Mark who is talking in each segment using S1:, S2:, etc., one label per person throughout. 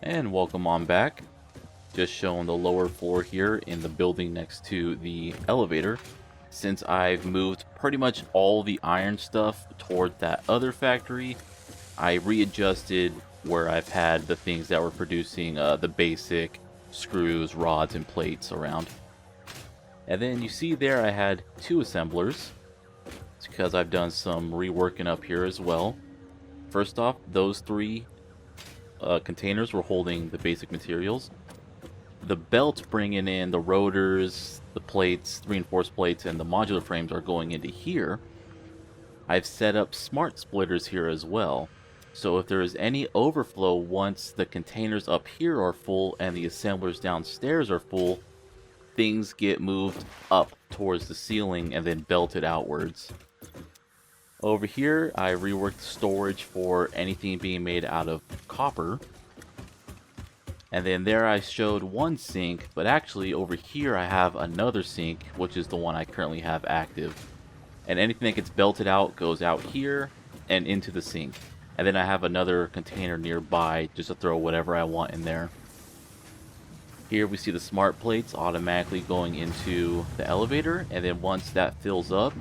S1: And welcome on back. Just showing the lower floor here in the building next to the elevator. Since I've moved pretty much all the iron stuff toward that other factory, I readjusted where I've had the things that were producing the basic screws, rods, and plates around. And then you see there I had two assemblers. It's because I've done some reworking up here as well. First off, those three containers were holding the basic materials. The belts bringing in the rotors, the plates, reinforced plates, and the modular frames are going into here. I've set up smart splitters here as well. So if there is any overflow once the containers up here are full and the assemblers downstairs are full, things get moved up towards the ceiling and then belted outwards. Over here, I reworked storage for anything being made out of copper. And then there I showed one sink, but actually over here I have another sink, which is the one I currently have active. And anything that gets belted out goes out here and into the sink. And then I have another container nearby just to throw whatever I want in there. Here we see the smart plates automatically going into the elevator, and then once that fills up,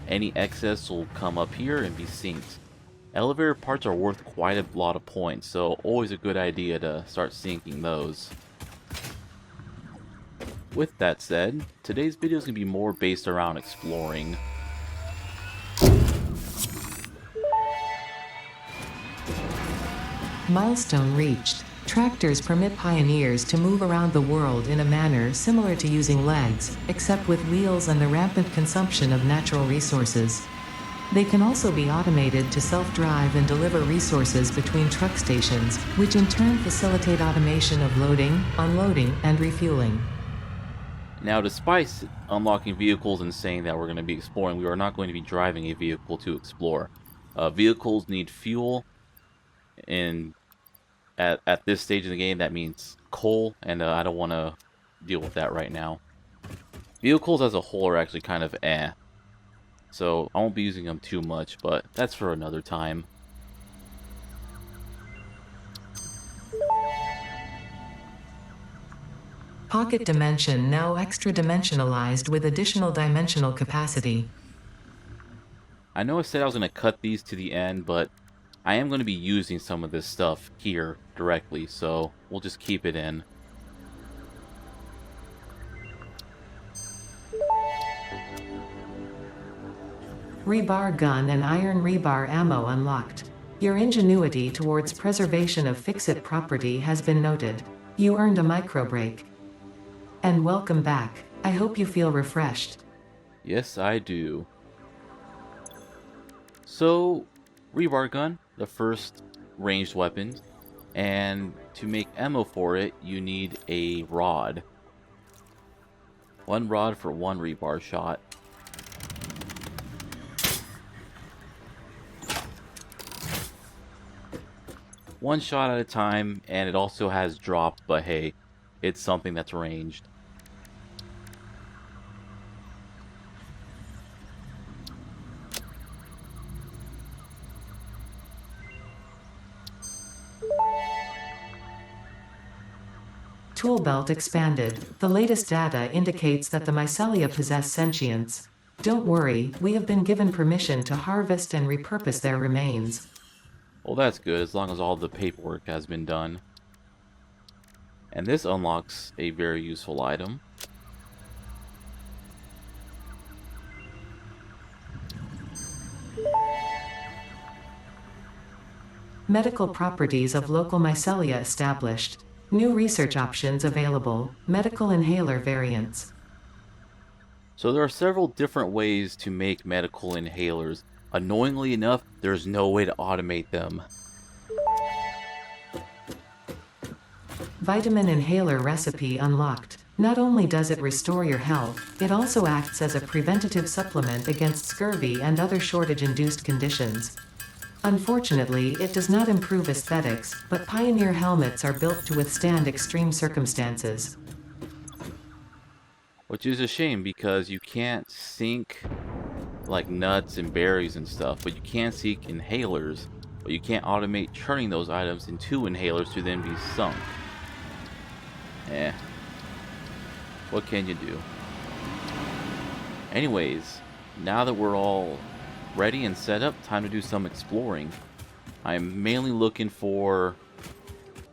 S1: any excess will come up here and be synced. Elevator parts are worth quite a lot of points, so always a good idea to start syncing those. With that said, today's video is going to be more based around exploring.
S2: Milestone reached. Tractors permit pioneers to move around the world in a manner similar to using legs, except with wheels and the rampant consumption of natural resources. They can also be automated to self-drive and deliver resources between truck stations, which in turn facilitate automation of loading, unloading, and refueling.
S1: Now, despite unlocking vehicles and saying that we're going to be exploring, we are not going to be driving a vehicle to explore. Vehicles need fuel, and at this stage of the game, that means coal, and I don't want to deal with that right now. Vehicles as a whole are actually kind of so I won't be using them too much, but that's for another time.
S2: Pocket dimension now extra dimensionalized with additional dimensional capacity.
S1: I know I said I was going to cut these to the end, but I am going to be using some of this stuff here directly, so we'll just keep it in.
S2: Rebar gun and iron rebar ammo unlocked. Your ingenuity towards preservation of fix-it property has been noted. You earned a micro break. And welcome back. I hope you feel refreshed.
S1: Yes, I do. So, rebar gun, the first ranged weapon, and to make ammo for it, you need a rod. One rod for one rebar shot. One shot at a time, and it also has drop, but hey, it's something that's ranged.
S2: Tool belt expanded. The latest data indicates that the mycelia possess sentience. Don't worry, we have been given permission to harvest and repurpose their remains.
S1: Well, that's good, as long as all the paperwork has been done. And this unlocks a very useful item.
S2: Medical properties of local mycelia established. New research options available. Medical inhaler variants.
S1: So there are several different ways to make medical inhalers. Annoyingly enough, there's no way to automate them.
S2: Vitamin inhaler recipe unlocked. Not only does it restore your health, it also acts as a preventative supplement against scurvy and other shortage-induced conditions. Unfortunately, it does not improve aesthetics, but Pioneer helmets are built to withstand extreme circumstances.
S1: Which is a shame because you can't sync like nuts and berries and stuff, but you can sync inhalers, but you can't automate churning those items into inhalers to then be sunk. Eh. What can you do? Anyways, now that we're all ready and set up, time to do some exploring. I'm mainly looking for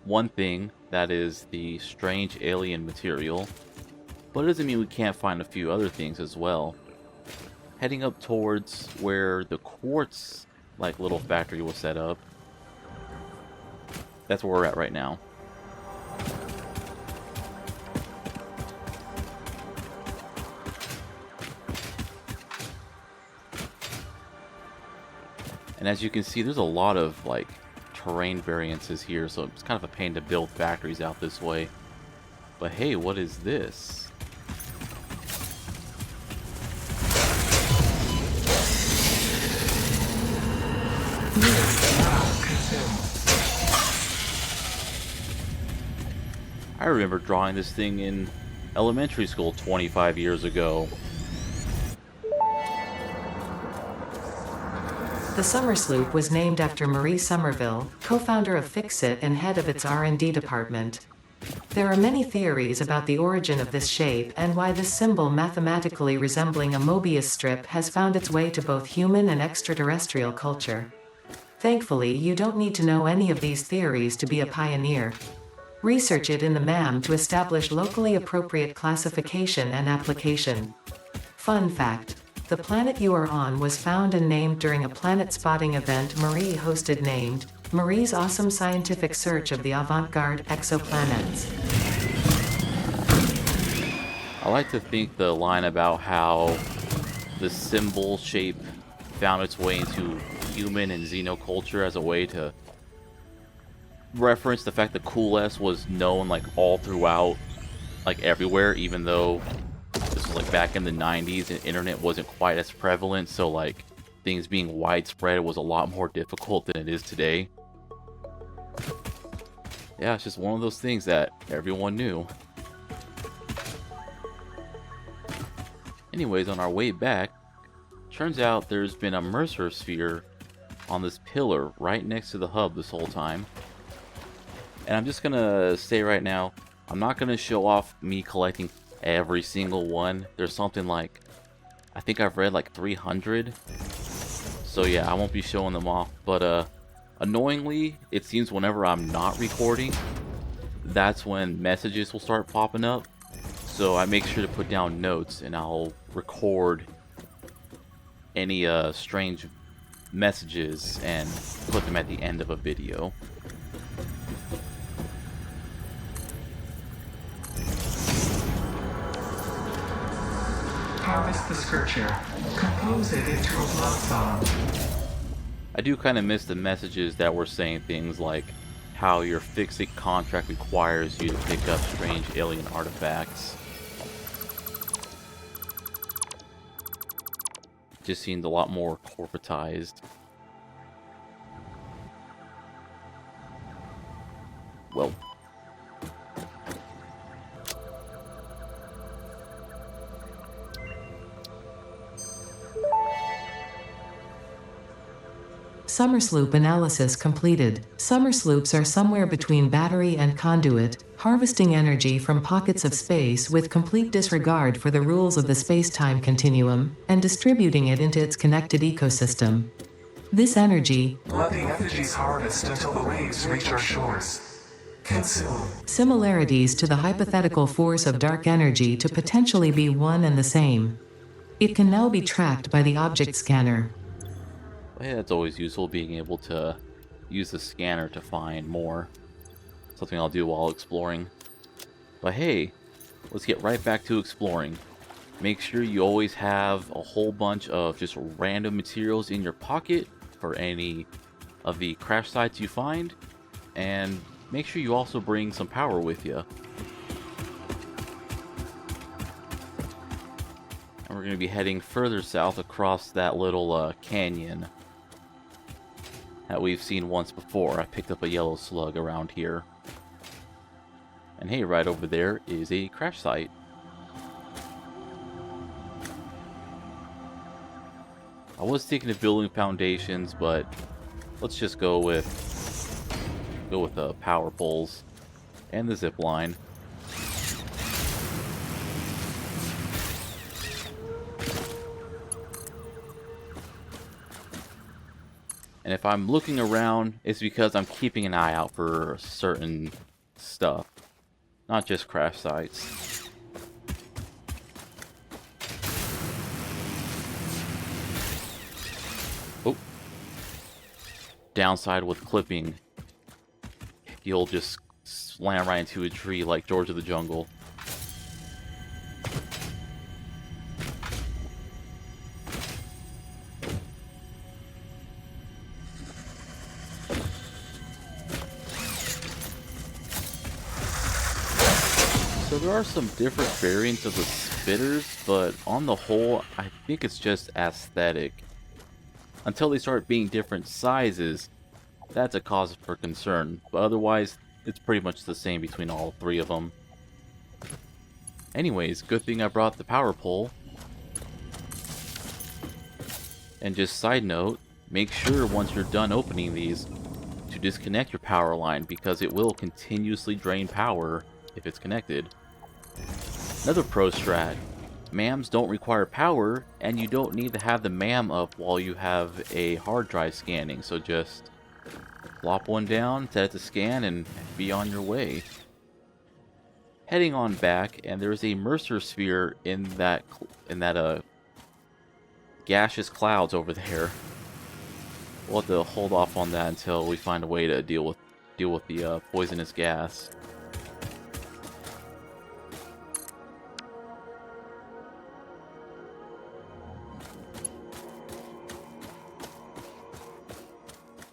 S1: one thing, that is the strange alien material, but it doesn't mean we can't find a few other things as well. Heading up towards where the quartz like little factory was set up. That's where we're at right now. And as you can see, there's a lot of like terrain variances here, so it's kind of a pain to build factories out this way. But hey, what is this? I remember drawing this thing in elementary school 25 years ago.
S2: The Summer Sloop was named after Marie Somerville, co-founder of Fixit and head of its R&D department. There are many theories about the origin of this shape and why this symbol mathematically resembling a Mobius strip has found its way to both human and extraterrestrial culture. Thankfully, you don't need to know any of these theories to be a pioneer. Research it in the MAM to establish locally appropriate classification and application. Fun fact: the planet you are on was found and named during a planet spotting event Marie hosted named Marie's Awesome Scientific Search of the Avant-Garde Exoplanets.
S1: I like to think the line about how the symbol shape found its way into human and xenoculture as a way to reference the fact that Cool S was known like all throughout, like everywhere, even though this was like back in the 90s and internet wasn't quite as prevalent, so like things being widespread was a lot more difficult than it is today. Yeah, it's just one of those things that everyone knew. Anyways, on our way back, turns out there's been a Mercer sphere on this pillar right next to the hub this whole time. And I'm just gonna say right now, I'm not gonna show off me collecting every single one. There's something like, I think I've read like 300. So yeah, I won't be showing them off. But annoyingly, it seems whenever I'm not recording, that's when messages will start popping up. So I make sure to put down notes and I'll record any strange messages and put them at the end of a video.
S3: Harvest the scripture. Compose it into a love song.
S1: I do kind of miss the messages that were saying things like how your Fixit contract requires you to pick up strange alien artifacts. Just seemed a lot more corporatized. Well,
S2: Summer Sloop analysis completed. Summer sloops are somewhere between battery and conduit, harvesting energy from pockets of space with complete disregard for the rules of the space-time continuum, and distributing it into its connected ecosystem. This energy,
S3: Let the effigies harvest until the waves reach our shores. Consume.
S2: similarities to the hypothetical force of dark energy to potentially be one and the same. It can now be tracked by the object scanner.
S1: yeah, it's always useful being able to use the scanner to find more. Something I'll do while exploring. But hey, let's get right back to exploring. Make sure you always have a whole bunch of just random materials in your pocket for any of the crash sites you find, and make sure you also bring some power with you. And we're going to be heading further south across that little canyon that we've seen once before. I picked up a yellow slug around here. And hey, right over there is a crash site. I was thinking of building foundations, but let's just go with the power poles and the zip line. And if I'm looking around, it's because I'm keeping an eye out for certain stuff, not just crash sites. Oh. Downside with clipping, you'll just slam right into a tree like George of the Jungle. So there are some different variants of the spitters, but on the whole, I think it's just aesthetic. Until they start being different sizes, that's a cause for concern, but otherwise, it's pretty much the same between all three of them. Anyways, good thing I brought the power pole. And just side note, make sure once you're done opening these, to disconnect your power line, because it will continuously drain power if it's connected. Another pro strat, MAMs don't require power, and you don't need to have the MAM up while you have a hard drive scanning, so just plop one down, set it to scan, and be on your way. Heading on back, and there's a Mercer sphere in that gaseous clouds over there. We'll have to hold off on that until we find a way to deal with the poisonous gas.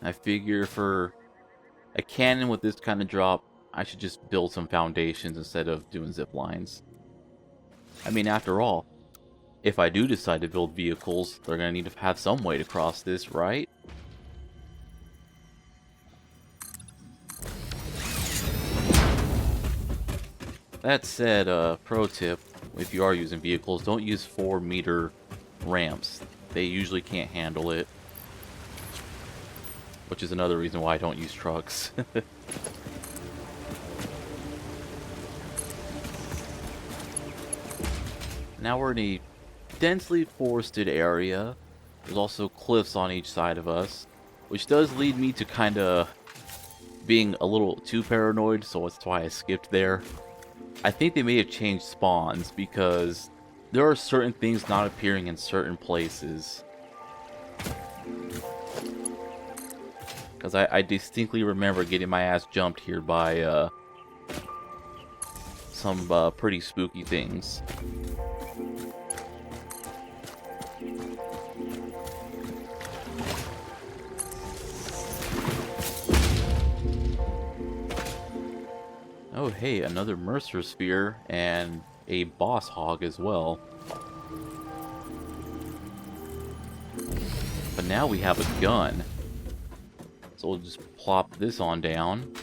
S1: I figure for a cannon with this kind of drop, I should just build some foundations instead of doing zip lines. I mean, after all, if I do decide to build vehicles, they're going to need to have some way to cross this, right? That said, pro tip, if you are using vehicles, don't use 4-meter ramps. They usually can't handle it. Which is another reason why I don't use trucks. Now we're in a densely forested area. There's also cliffs on each side of us, which does lead me to kind of being a little too paranoid, so that's why I skipped there. I think they may have changed spawns, because there are certain things not appearing in certain places. Because I distinctly remember getting my ass jumped here by some pretty spooky things. Oh hey, another Mercer sphere and a boss hog as well. But now we have a gun. So we'll just plop this on down.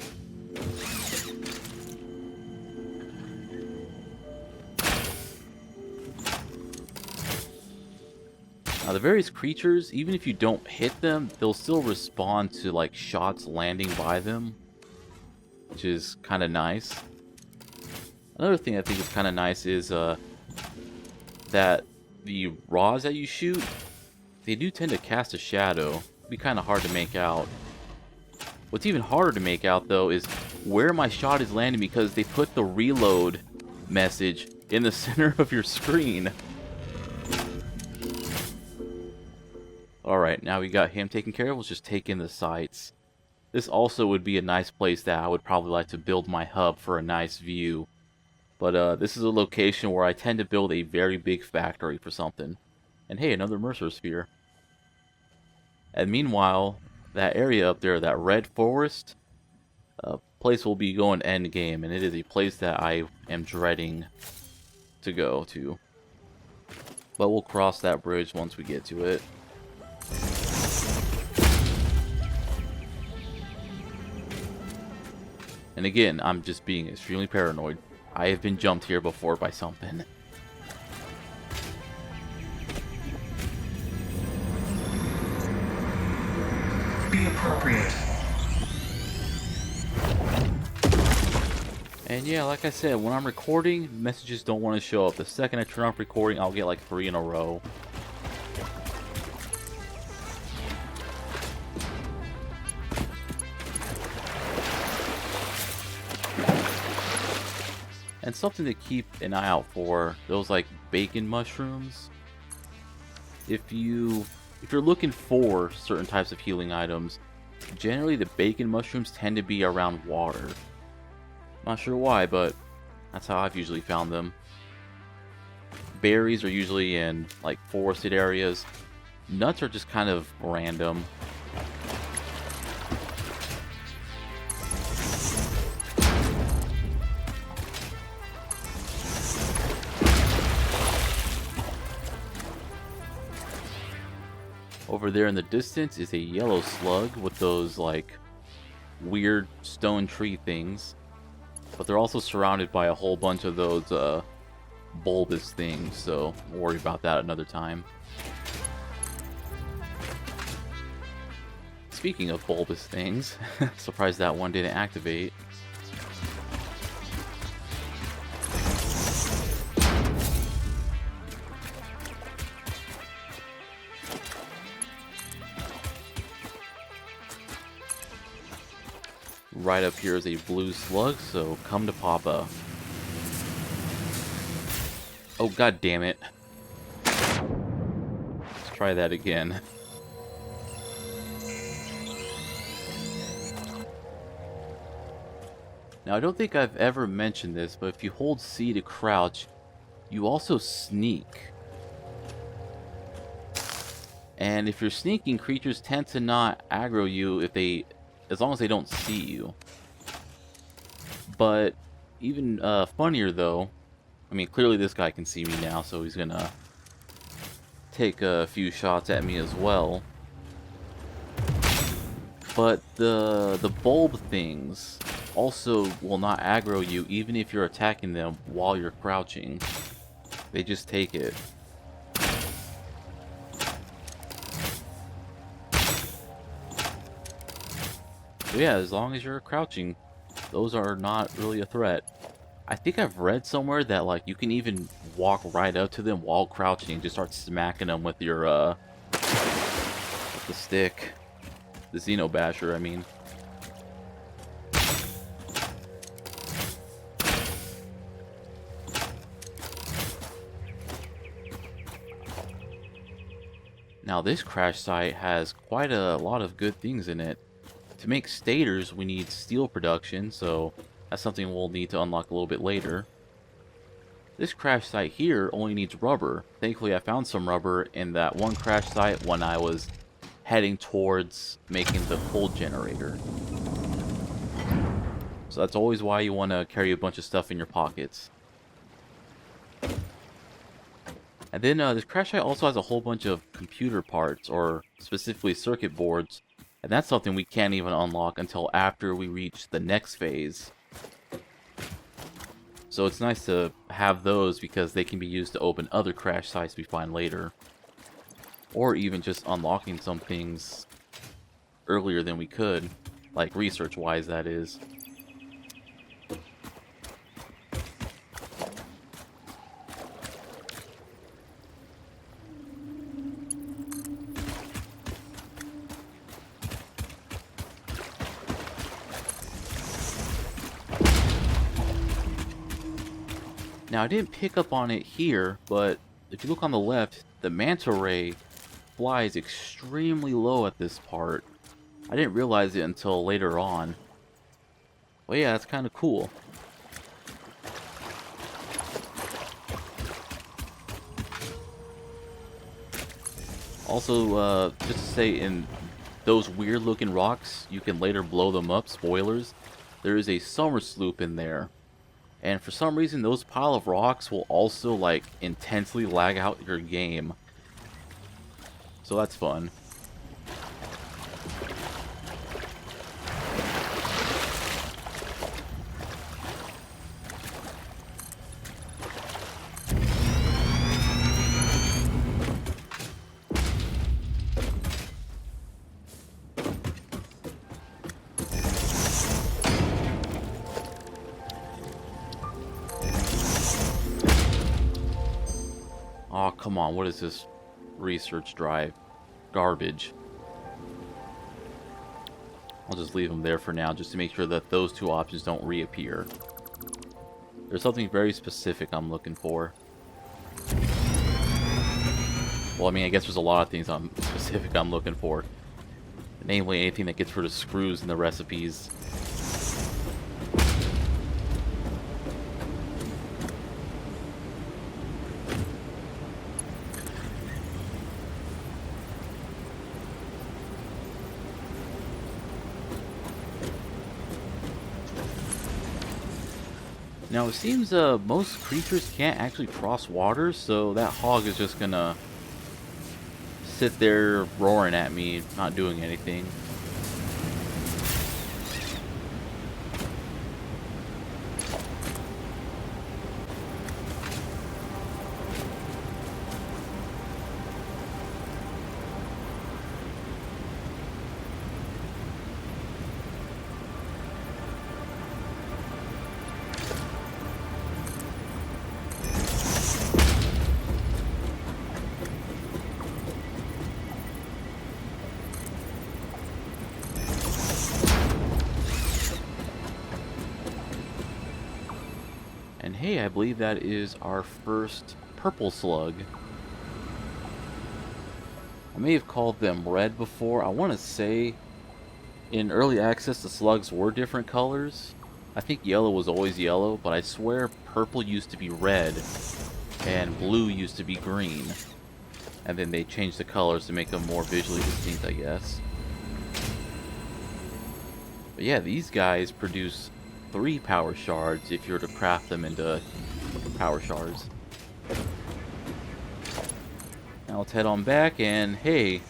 S1: Now the various creatures, even if you don't hit them, they'll still respond to like shots landing by them, which is kind of nice. Another thing I think is kind of nice is that the rods that you shoot, they do tend to cast a shadow. It'd be kind of hard to make out. What's even harder to make out, though, is where my shot is landing, because they put the reload message in the center of your screen. Alright, now we got him taken care of. Let's just take in the sights. This also would be a nice place that I would probably like to build my hub for a nice view. But this is a location where I tend to build a very big factory for something. And hey, another Mercer sphere. And meanwhile, that area up there, that red forest, place will be going end game, and it is a place that I am dreading to go to. But we'll cross that bridge once we get to it. And again, I'm just being extremely paranoid. I have been jumped here before by something.
S3: Be a appropriate.
S1: And yeah, like I said, when I'm recording, messages don't want to show up. The second I turn off recording, I'll get like 3 in a row. And something to keep an eye out for, those like bacon mushrooms. If you're looking for certain types of healing items, generally the bacon mushrooms tend to be around water. Not sure why, but that's how I've usually found them. Berries are usually in like forested areas. Nuts are just kind of random. Over there in the distance is a yellow slug with those like weird stone tree things. But they're also surrounded by a whole bunch of those bulbous things, so we'll worry about that another time. Speaking of bulbous things, surprised that one didn't activate. Right up here is a blue slug, so come to Papa. Oh, god damn it. Let's try that again. Now, I don't think I've ever mentioned this, but if you hold C to crouch, you also sneak. And if you're sneaking, creatures tend to not aggro you as long as they don't see you. But even funnier though, I mean, clearly this guy can see me now, so he's gonna take a few shots at me as well. But the bulb things also will not aggro you even if you're attacking them while you're crouching. They just take it. So yeah, as long as you're crouching, those are not really a threat. I think I've read somewhere that like you can even walk right up to them while crouching and just start smacking them with your with the stick. The Xenobasher, I mean. Now this crash site has quite a lot of good things in it. To make stators, we need steel production, so that's something we'll need to unlock a little bit later. This crash site here only needs rubber. Thankfully, I found some rubber in that one crash site when I was heading towards making the coal generator. So that's always why you want to carry a bunch of stuff in your pockets. And then this crash site also has a whole bunch of computer parts, or specifically circuit boards. And that's something we can't even unlock until after we reach the next phase. So it's nice to have those because they can be used to open other crash sites we find later. Or even just unlocking some things earlier than we could. Like research-wise, that is. Now, I didn't pick up on it here, but if you look on the left, the manta ray flies extremely low at this part. I didn't realize it until later on. But yeah, that's kind of cool. Also, just to say, in those weird looking rocks, you can later blow them up, spoilers. There is a summer sloop in there. And for some reason, those pile of rocks will also, like, intensely lag out your game. So that's fun. come on, what is this research drive? Garbage. I'll just leave them there for now, just to make sure that those two options don't reappear. There's something very specific I'm looking for. Well, I mean, I guess there's a lot of things I'm looking for. Namely, anything that gets rid of screws in the recipes. Now it seems most creatures can't actually cross water, so that hog is just gonna sit there roaring at me, not doing anything. And hey, I believe that is our first purple slug. I may have called them red before. I want to say in early access the slugs were different colors. I think yellow was always yellow, but I swear purple used to be red and blue used to be green. And then they changed the colors to make them more visually distinct, I guess. But yeah, these guys produce 3 power shards if you were to craft them into power shards. Now let's head on back, and hey,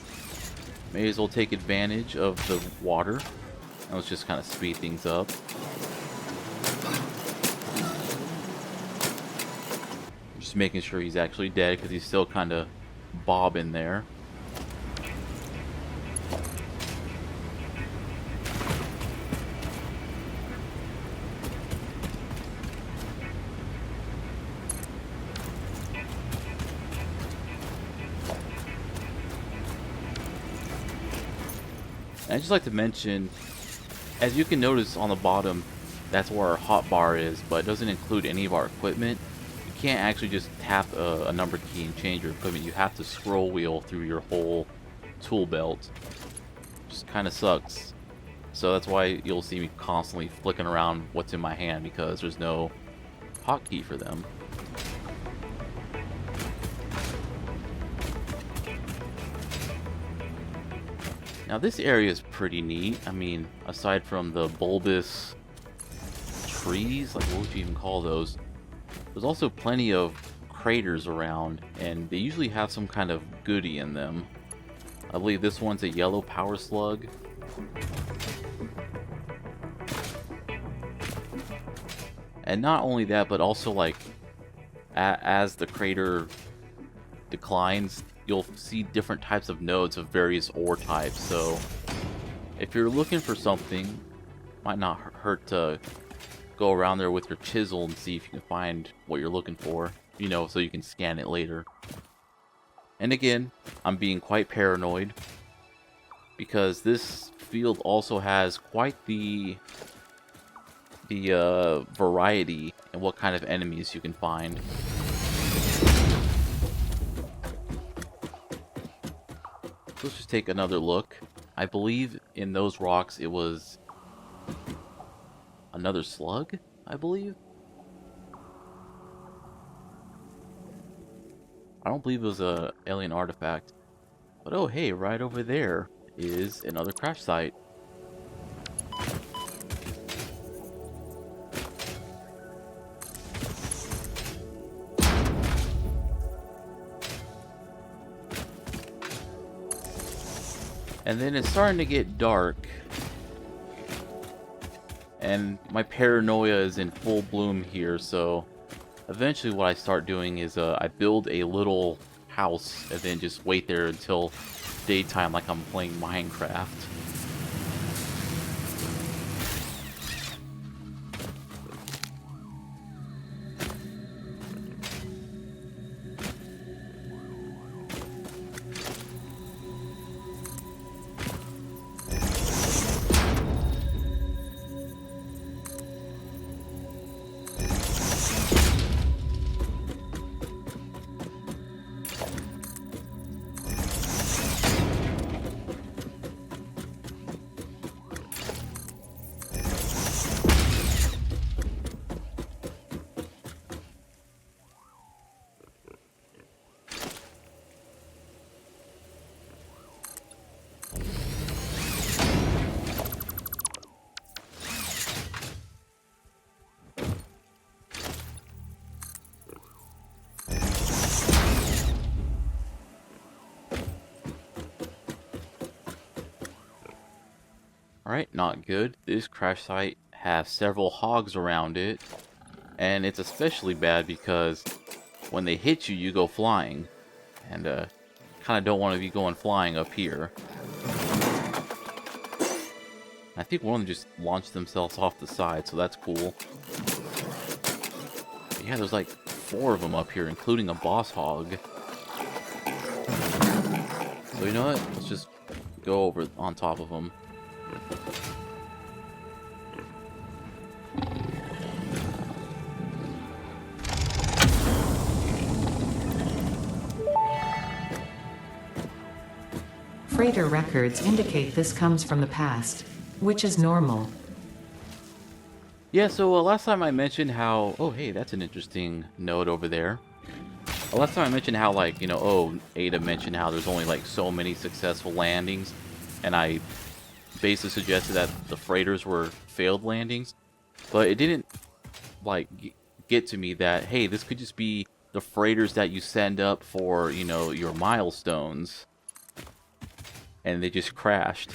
S1: may as well take advantage of the water. And let's just kind of speed things up. Just making sure he's actually dead, because he's still kind of bobbing there. And I'd just like to mention, as you can notice on the bottom, that's where our hotbar is, but it doesn't include any of our equipment. You can't actually just tap a number key and change your equipment. You have to scroll wheel through your whole tool belt. Just kind of sucks. So that's why you'll see me constantly flicking around what's in my hand, because there's no hotkey for them. Now this area is pretty neat. I mean, aside from the bulbous trees, like what would you even call those? There's also plenty of craters around, and they usually have some kind of goodie in them. I believe this one's a yellow power slug. And not only that, but also like as the crater declines, you'll see different types of nodes of various ore types. So if you're looking for something, might not hurt to go around there with your chisel and see if you can find what you're looking for, you know, so you can scan it later. And again, I'm being quite paranoid, because this field also has quite the variety in what kind of enemies you can find. Let's just take another look. I believe in those rocks it was another slug, I believe. I don't believe it was a alien artifact. But oh hey, right over there is another crash site. And then it's starting to get dark, and my paranoia is in full bloom here, so eventually what I start doing is I build a little house and then just wait there until daytime like I'm playing Minecraft. Alright, not good. This crash site has several hogs around it, and it's especially bad because when they hit you, you go flying. And kind of don't want to be going flying up here. I think one of them just launched themselves off the side, so that's cool. But yeah, there's like 4 of them up here, including a boss hog. So you know what? Let's just go over on top of them.
S2: Freighter records indicate this comes from the past, which is normal.
S1: Yeah, so last time I mentioned how... Oh, hey, that's an interesting node over there. Last time I mentioned how, like, you know, oh, Ada mentioned how there's only, like, so many successful landings. And I basically suggested that the freighters were failed landings. But it didn't, like, get to me that, hey, this could just be the freighters that you send up for, you know, your milestones. And they just crashed.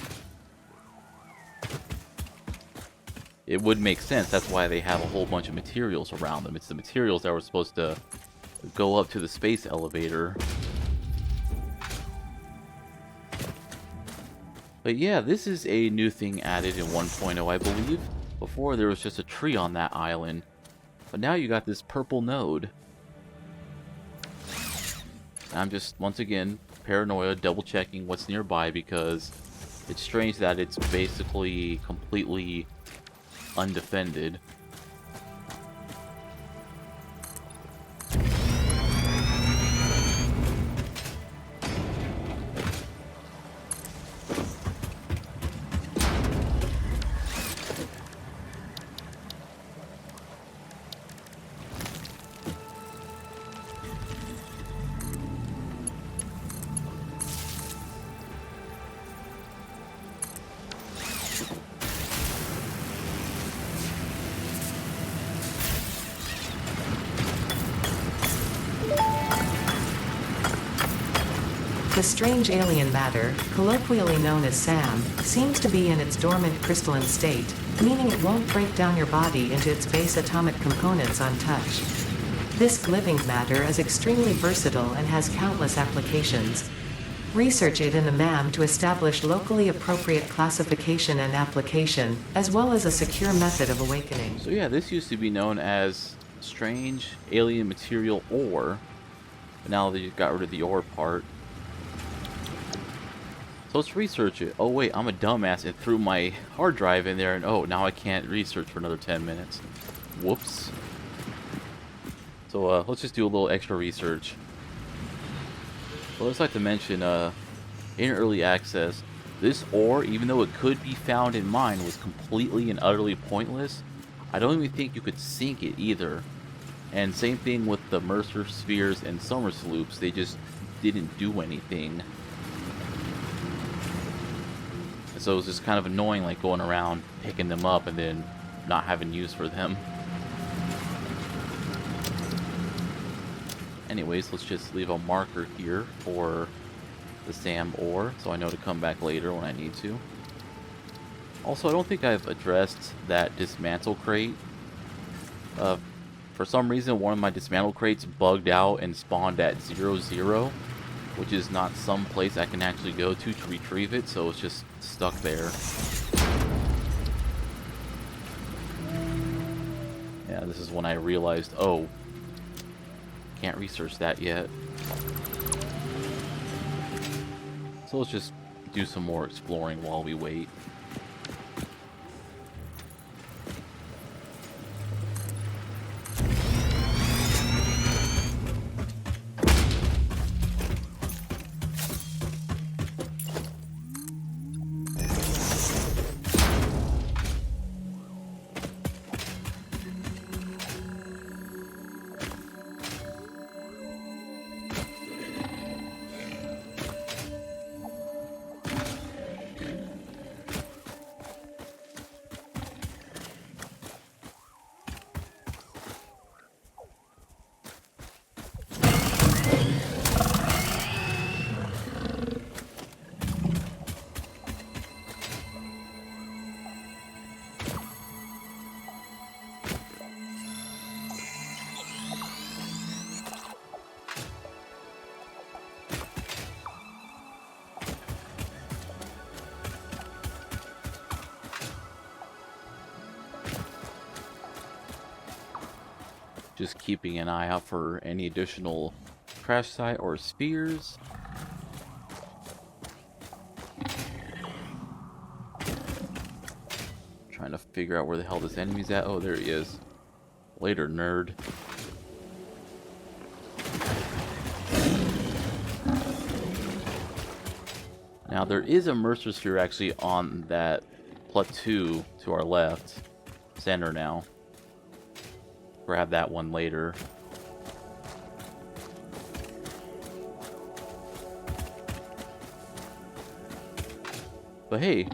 S1: It would make sense. That's why they have a whole bunch of materials around them. It's the materials that were supposed to go up to the space elevator. But yeah, this is a new thing added in 1.0, I believe. Before, there was just a tree on that island. But now you got this purple node. I'm just, once again, paranoia, double-checking what's nearby because it's strange that it's basically completely undefended.
S2: The strange alien matter, colloquially known as SAM, seems to be in its dormant crystalline state, meaning it won't break down your body into its base atomic components on touch. This living matter is extremely versatile and has countless applications. Research it in the MAM to establish locally appropriate classification and application, as well as a secure method of awakening.
S1: So yeah, this used to be known as strange alien material ore. But now they got rid of the ore part. So let's research it. Oh wait, I'm a dumbass and threw my hard drive in there and oh, now I can't research for another 10 minutes. Whoops. So let's just do a little extra research. Well, I'd just like to mention, in early access, this ore, even though it could be found in mine, was completely and utterly pointless. I don't even think you could sink it either. And same thing with the Mercer spheres and Summers loops, they just didn't do anything. So it was just kind of annoying, like going around picking them up and then not having use for them. Anyways, let's just leave a marker here for the SAM ore, so I know to come back later when I need to. Also, I don't think I've addressed that dismantle crate. For some reason, one of my dismantle crates bugged out and spawned at 0, which is not some place I can actually go to retrieve it, so it's just stuck there. Yeah, this is when I realized, oh, can't research that yet. So let's just do some more exploring while we wait. Just keeping an eye out for any additional crash site or spheres. Trying to figure out where the hell this enemy's at. Oh, there he is. Later, nerd. Now, there is a Mercer Sphere actually on that plateau to our left. Center now. Grab that one later. But hey,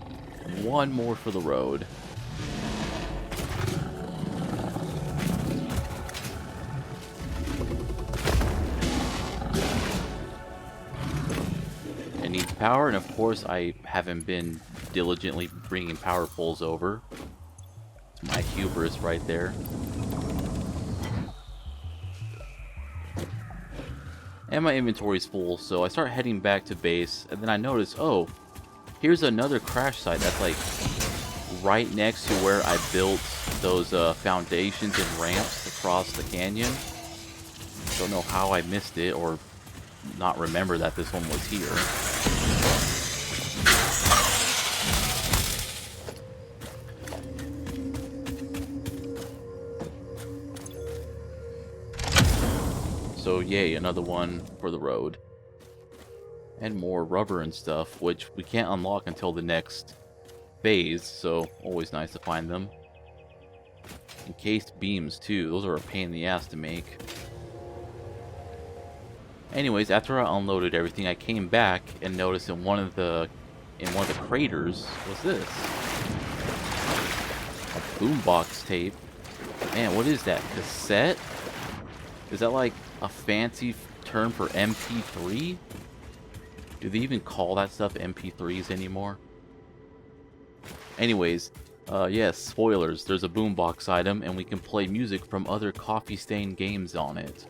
S1: one more for the road. It needs power, and of course I haven't been diligently bringing power poles over. It's my hubris right there. And my inventory's full, so I start heading back to base, and then I notice, oh, here's another crash site that's like right next to where I built those foundations and ramps across the canyon. Don't know how I missed it or not remember that this one was here. So yay, another one for the road. And more rubber and stuff, which we can't unlock until the next phase, so always nice to find them. Encased beams too, those are a pain in the ass to make. Anyways, after I unloaded everything, I came back and noticed in one of the craters was this. A boombox tape. Man, what is that? Cassette? Is that like a fancy term for MP3? Do they even call that stuff MP3s anymore? Anyways, yes, spoilers. There's a boombox item, and we can play music from other coffee-stained games on it.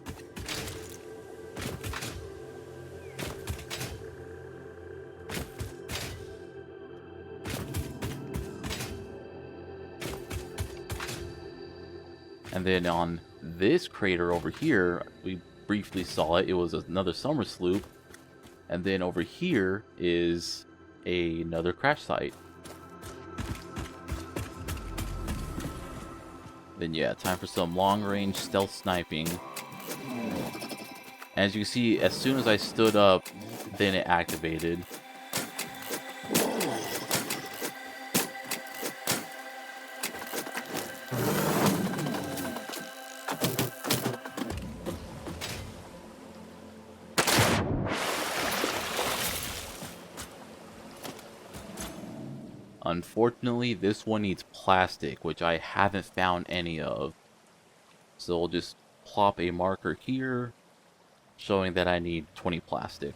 S1: And then on this crater over here, we briefly saw it. It was another summer sloop. And then over here is another crash site. Then yeah, time for some long-range stealth sniping. As you can see, as soon as I stood up, then it activated. Unfortunately, this one needs plastic, which I haven't found any of. So we'll just plop a marker here, showing that I need 20 plastic.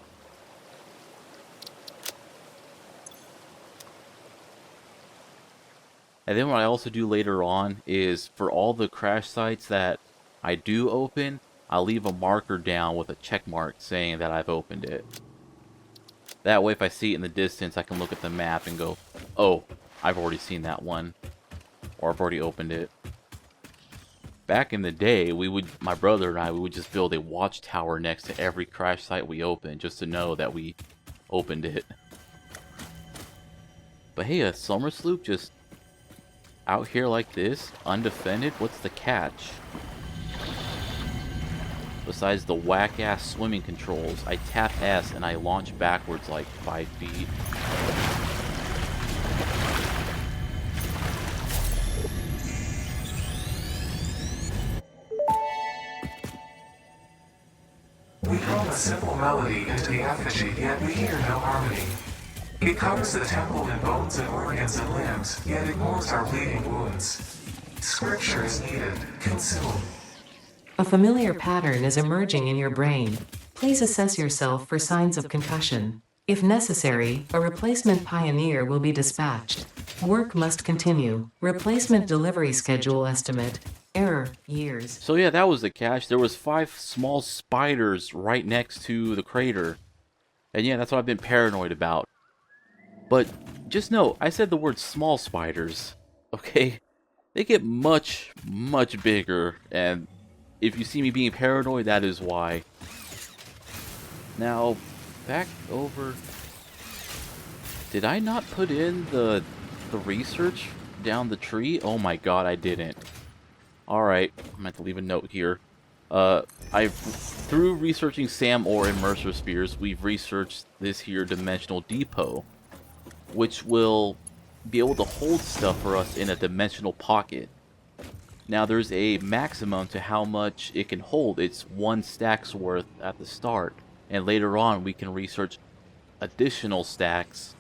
S1: And then what I also do later on is, for all the crash sites that I do open, I'll leave a marker down with a check mark saying that I've opened it. That way, if I see it in the distance, I can look at the map and go, oh, I've already seen that one. Or I've already opened it. Back in the day, my brother and I, we would just build a watchtower next to every crash site we opened, just to know that we opened it. But hey, a summer sloop just out here like this, undefended? What's the catch? Besides the whack-ass swimming controls, I tap S and I launch backwards like 5 feet.
S3: We hum a simple melody into the effigy, yet we hear no harmony. It covers the temple in bones and organs and limbs, yet ignores our bleeding wounds. Scripture is needed. Consume.
S2: A familiar pattern is emerging in your brain. Please assess yourself for signs of concussion. If necessary, a replacement pioneer will be dispatched. Work must continue. Replacement delivery schedule estimate. Error, years.
S1: So yeah, that was the catch. There was 5 small spiders right next to the crater. And yeah, that's what I've been paranoid about. But just know, I said the word small spiders, okay? They get much, much bigger, and if you see me being paranoid, that is why. Now, back over... Did I not put in the research down the tree? Oh my god, I didn't. Alright, I'm gonna have to leave a note here. Through researching SAM ore and Mercer spheres, we've researched this here dimensional depot, which will be able to hold stuff for us in a dimensional pocket. Now there's a maximum to how much it can hold. It's 1 stack's worth at the start, and later on we can research additional stacks.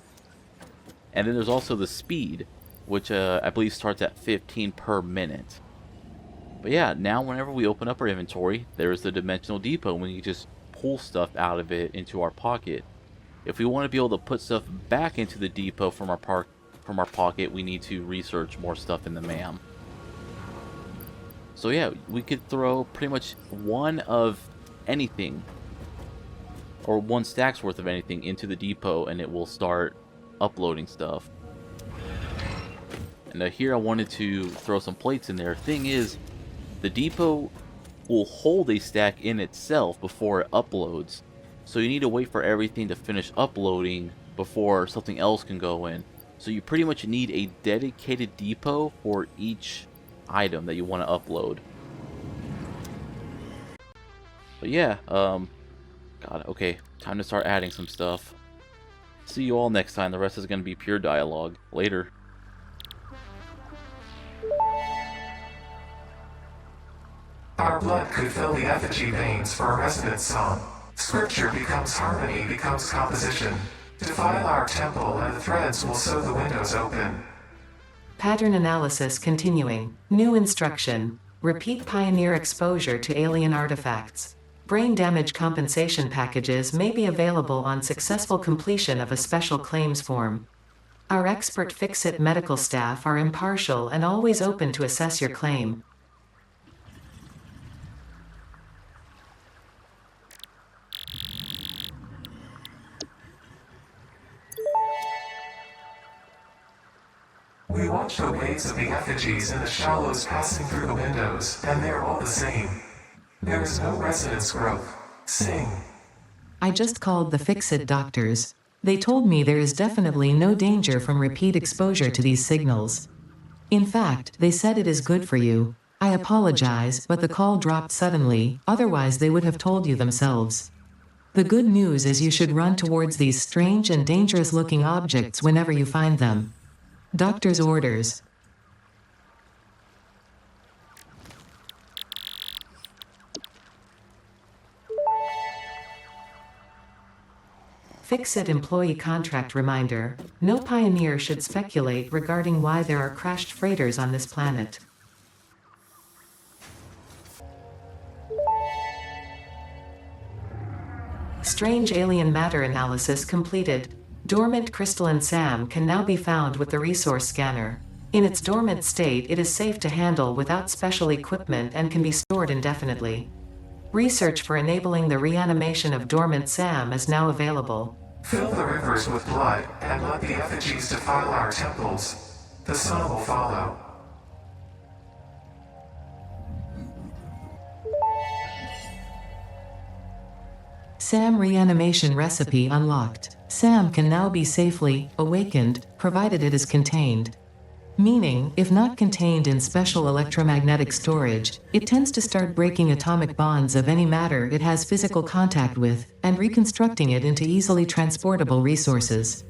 S1: And then there's also the speed, which I believe starts at 15 per minute. But yeah, now whenever we open up our inventory, there's the dimensional depot, and we can just pull stuff out of it into our pocket. If we want to be able to put stuff back into the depot from our pocket, we need to research more stuff in the MAM. So yeah, we could throw pretty much 1 of anything, or 1 stack's worth of anything into the depot, and it will start uploading stuff. And here I wanted to throw some plates in there. Thing is, the depot will hold a stack in itself before it uploads. So you need to wait for everything to finish uploading before something else can go in. So you pretty much need a dedicated depot for each item that you want to upload. But yeah, God, okay, time to start adding some stuff. See you all next time. The rest is going to be pure dialogue. Later.
S3: Our blood could fill the effigy veins for a resonance song. Scripture becomes harmony, becomes composition. Defile our temple and the threads will sew the windows open.
S2: Pattern analysis continuing. New instruction. Repeat pioneer exposure to alien artifacts. Brain damage compensation packages may be available on successful completion of a special claims form. Our expert Fix-It medical staff are impartial and always open to assess your claim.
S3: We watch the waves of the effigies in the shallows passing through the windows, and they're all the same. There is no resonance growth. Sing.
S2: I just called the Fix-It doctors. They told me there is definitely no danger from repeat exposure to these signals. In fact, they said it is good for you. I apologize, but the call dropped suddenly, otherwise they would have told you themselves. The good news is you should run towards these strange and dangerous-looking objects whenever you find them. Doctor's orders. Fix-It employee contract reminder. No pioneer should speculate regarding why there are crashed freighters on this planet. Strange alien matter analysis completed. Dormant crystalline SAM can now be found with the resource scanner. In its dormant state, it is safe to handle without special equipment and can be stored indefinitely. Research for enabling the reanimation of dormant SAM is now available.
S3: Fill the rivers with blood, and let the effigies defile our temples. The sun will follow.
S2: SAM reanimation recipe unlocked. SAM can now be safely awakened, provided it is contained. Meaning, if not contained in special electromagnetic storage, it tends to start breaking atomic bonds of any matter it has physical contact with, and reconstructing it into easily transportable resources.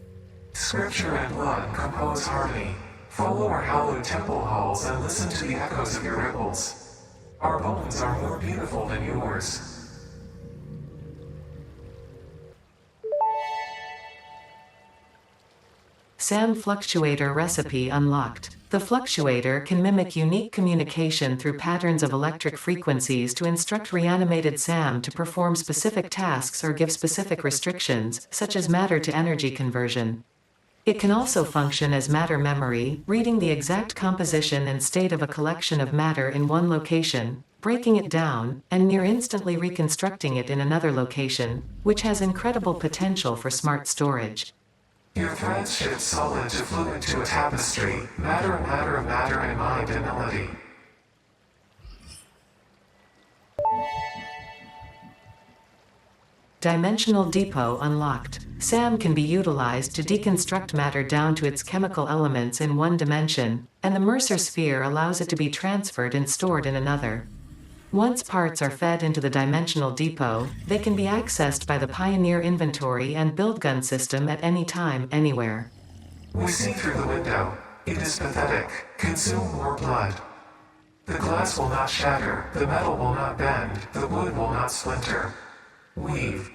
S3: Scripture and blood compose harmony. Follow our hallowed temple halls and listen to the echoes of your ripples. Our bones are more beautiful than yours.
S2: SAM fluctuator recipe unlocked. The fluctuator can mimic unique communication through patterns of electric frequencies to instruct reanimated SAM to perform specific tasks or give specific restrictions, such as matter-to-energy conversion. It can also function as matter memory, reading the exact composition and state of a collection of matter in one location, breaking it down, and near-instantly reconstructing it in another location, which has incredible potential for smart storage.
S3: Your threads shift solid to fluid to a tapestry, matter and mind and melody.
S2: Dimensional Depot unlocked. SAM can be utilized to deconstruct matter down to its chemical elements in one dimension, and the Mercer sphere allows it to be transferred and stored in another. Once parts are fed into the Dimensional Depot, they can be accessed by the Pioneer inventory and build gun system at any time, anywhere.
S3: We see through the window. It is pathetic. Consume more blood. The glass will not shatter, the metal will not bend, the wood will not splinter. Weave.